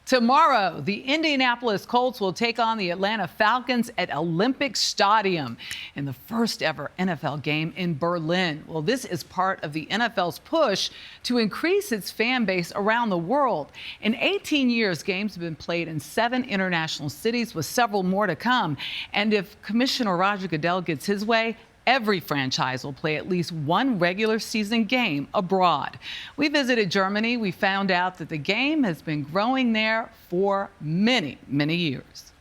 Tomorrow, the Indianapolis Colts will take on the Atlanta Falcons at Olympiastadion in the first ever NFL game in Berlin. Well, this is part of the NFL's push to increase its fan base around the world. In 18 years, games have been played in 7 international cities with several more to come. And if Commissioner Roger Goodell gets his way, every franchise will play at least one regular season game abroad. We visited Germany. We found out that the game has been growing there for many, many years.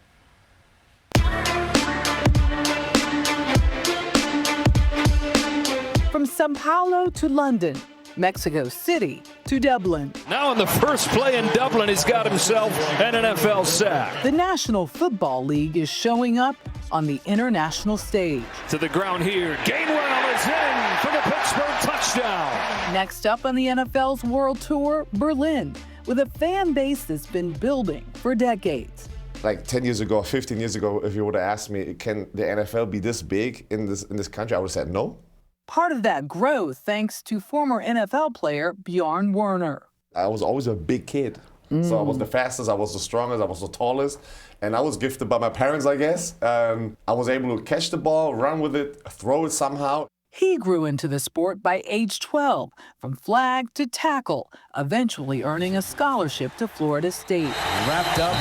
From Sao Paulo to London, Mexico City to Dublin. Now in the first play in Dublin, he's got himself an NFL sack. The National Football League is showing up on the international stage. To the ground here, Gainwell is in for the Pittsburgh touchdown. Next up on the NFL's World Tour, Berlin, with a fan base that's been building for decades. Like 10 years ago, 15 years ago, if you would have asked me, can the NFL be this big in this country, I would have said no. Part of that growth thanks to former NFL player Bjorn Werner. I was always a big kid. So I was the fastest, I was the strongest, I was the tallest. And I was gifted by my parents, I guess. I was able to catch the ball, run with it, throw it somehow. He grew into the sport by age 12, from flag to tackle, eventually earning a scholarship to Florida State. Wrapped up,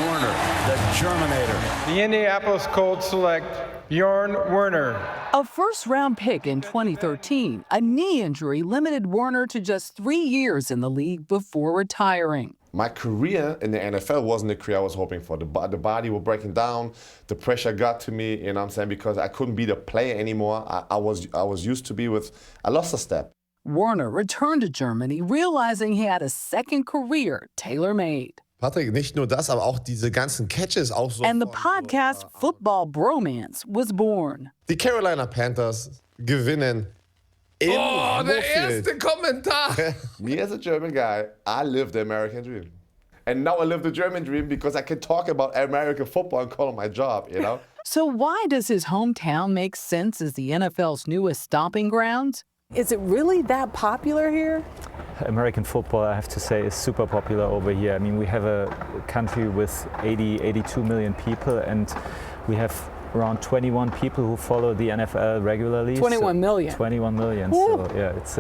Werner, the Germinator. The Indianapolis Colts select Bjorn Werner. A first-round pick in 2013, a knee injury limited Werner to just 3 years in the league before retiring. My career in the NFL wasn't the career I was hoping for. The body was breaking down, the pressure got to me, you know what I'm saying, because I couldn't be the player anymore I was used to be with. I lost a step. Werner returned to Germany, realizing he had a second career tailor-made. Patrick, nicht nur das, aber auch diese ganzen Catches auch so. And the podcast Football Bromance was born. Die Carolina Panthers gewinnen. Oh, der erste Kommentar. Me as a German guy, I live the American dream. And now I live the German dream because I can talk about American football and call it my job, you know? So why does his hometown make sense as the NFL's newest stomping grounds? Is it really that popular here? American football, I have to say, is super popular over here. I mean, we have a country with 82 million people, and we have around 21 people who follow the NFL regularly. 21 million. 21 million. Woo. So yeah, it's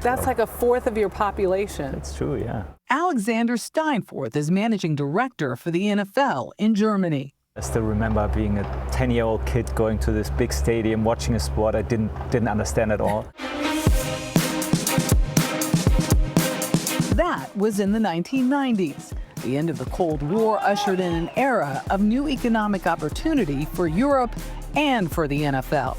That's like a fourth of your population. It's true, yeah. Alexander Steinforth is managing director for the NFL in Germany. I still remember being a 10-year-old kid going to this big stadium, watching a sport I didn't understand at all. That was in the 1990s. The end of the Cold War ushered in an era of new economic opportunity for Europe and for the NFL.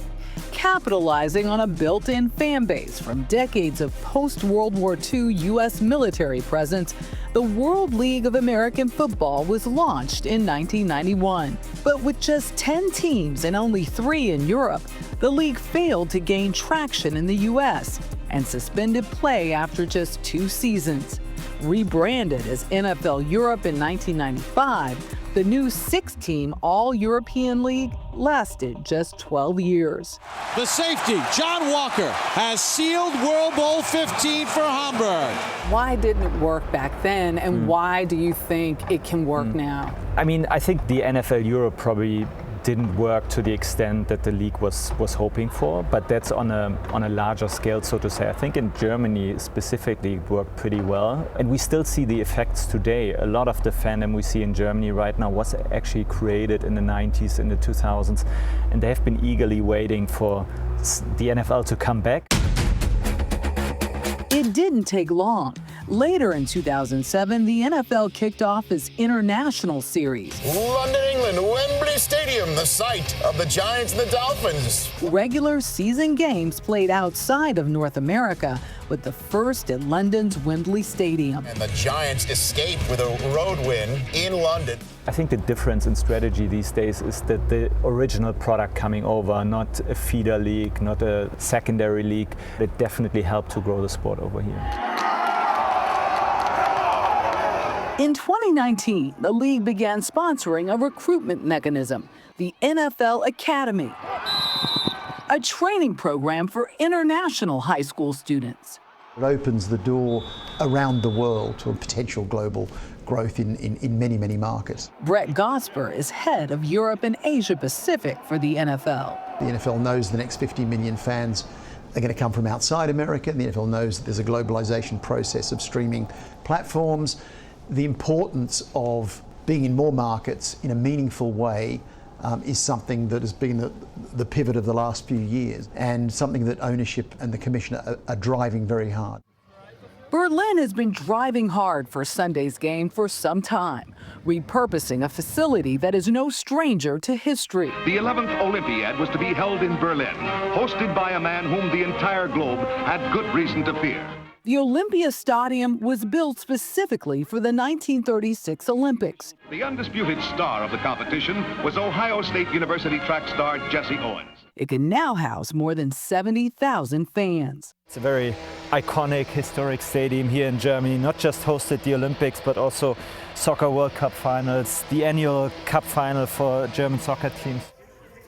Capitalizing on a built-in fan base from decades of post-World War II U.S. military presence, the World League of American Football was launched in 1991. But with just 10 teams and only 3 in Europe, the league failed to gain traction in the U.S. and suspended play after just 2 seasons. Rebranded as NFL Europe in 1995, the new 6-team All-European League lasted just 12 years. The safety, John Walker, has sealed World Bowl 15 for Hamburg. Why didn't it work back then, and why do you think it can work now? I mean, I think the NFL Europe probably didn't work to the extent that the league was hoping for, but that's on a larger scale, so to say. I think in Germany specifically it worked pretty well, and we still see the effects today. A lot of the fandom we see in Germany right now was actually created in the 90s, in the 2000s, and they have been eagerly waiting for the NFL to come back. It didn't take long. Later in 2007, the NFL kicked off its international series. London, England, Wembley Stadium, the site of the Giants and the Dolphins. Regular season games played outside of North America, with the first at London's Wembley Stadium. And the Giants escape with a road win in London. I think the difference in strategy these days is that the original product coming over, not a feeder league, not a secondary league, it definitely helped to grow the sport over here. In 2019, the league began sponsoring a recruitment mechanism, the NFL Academy, a training program for international high school students. It opens the door around the world to a potential global growth in many, many markets. Brett Gosper is head of Europe and Asia Pacific for the NFL. The NFL knows the next 50 million fans are going to come from outside America. The NFL knows that there's a globalization process of streaming platforms. The importance of being in more markets in a meaningful way is something that has been the pivot of the last few years, and something that ownership and the commissioner are driving very hard. Berlin has been driving hard for Sunday's game for some time, repurposing a facility that is no stranger to history. The 11th Olympiad was to be held in Berlin, hosted by a man whom the entire globe had good reason to fear. The Olympiastadion was built specifically for the 1936 Olympics. The undisputed star of the competition was Ohio State University track star Jesse Owens. It can now house more than 70,000 fans. It's a very iconic, historic stadium here in Germany. Not just hosted the Olympics, but also Soccer World Cup finals, the annual cup final for German soccer teams.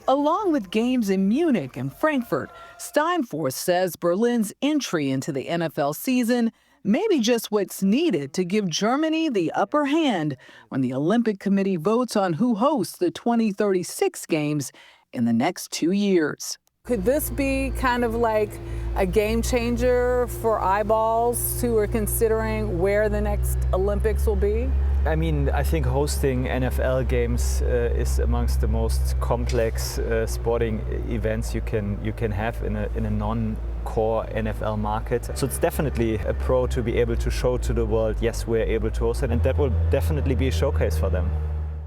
Along with games in Munich and Frankfurt, Steinforth says Berlin's entry into the NFL season may be just what's needed to give Germany the upper hand when the Olympic Committee votes on who hosts the 2036 games in the next 2 years. Could this be kind of like a game changer for eyeballs who are considering where the next Olympics will be? I mean, I think hosting NFL games is amongst the most complex sporting events you can have in a non-core NFL market. So it's definitely a pro to be able to show to the world, yes, we're able to host it, and that will definitely be a showcase for them.